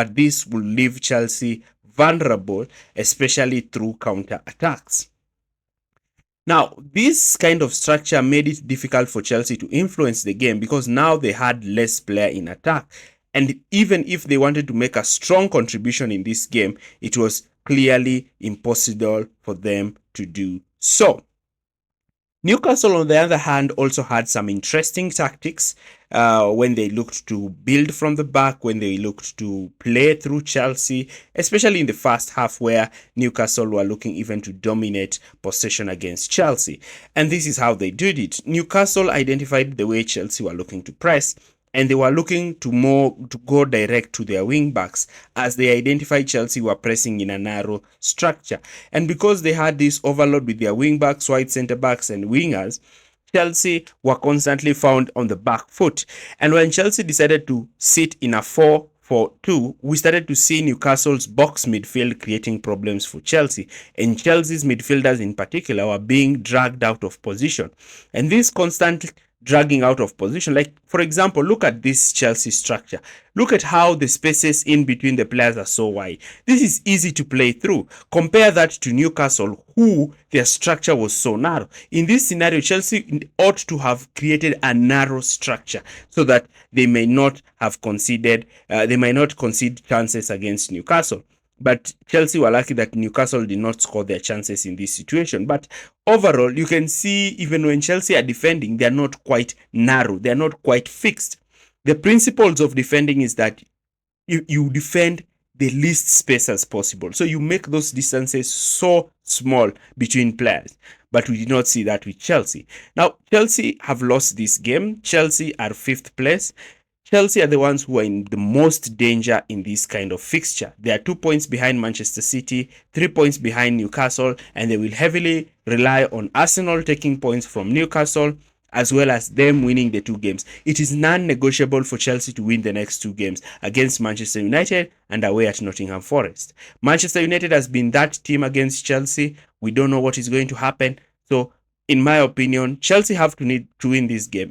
but this will leave Chelsea vulnerable, especially through counter attacks. Now, this kind of structure made it difficult for Chelsea to influence the game because now they had less player in attack. And even if they wanted to make a strong contribution in this game, it was clearly impossible for them to do so. Newcastle, on the other hand, also had some interesting tactics when they looked to build from the back, when they looked to play through Chelsea, especially in the first half where Newcastle were looking even to dominate possession against Chelsea. And this is how they did it. Newcastle identified the way Chelsea were looking to press, and they were looking to go direct to their wing backs as they identified Chelsea were pressing in a narrow structure. And because they had this overload with their wing backs, wide centre backs, and wingers, Chelsea were constantly found on the back foot. And when Chelsea decided to sit in a 4-4-2, we started to see Newcastle's box midfield creating problems for Chelsea. And Chelsea's midfielders in particular were being dragged out of position. And this constant dragging out of position, like for example, look at this Chelsea structure. Look at how the spaces in between the players are so wide. This is easy to play through. Compare that to Newcastle, who their structure was so narrow. In this scenario, Chelsea ought to have created a narrow structure so that they may not have conceded chances against Newcastle. But Chelsea were lucky that Newcastle did not score their chances in this situation. But overall, you can see even when Chelsea are defending, they are not quite narrow. They are not quite fixed. The principles of defending is that you defend the least space as possible. So you make those distances so small between players. But we did not see that with Chelsea. Now, Chelsea have lost this game. Chelsea are 5th place. Chelsea are the ones who are in the most danger in this kind of fixture. They are 2 points behind Manchester City, 3 points behind Newcastle, and they will heavily rely on Arsenal taking points from Newcastle, as well as them winning the 2 games. It is non-negotiable for Chelsea to win the next 2 games against Manchester United and away at Nottingham Forest. Manchester United has been that team against Chelsea. We don't know what is going to happen. So, in my opinion, Chelsea have to need to win this game.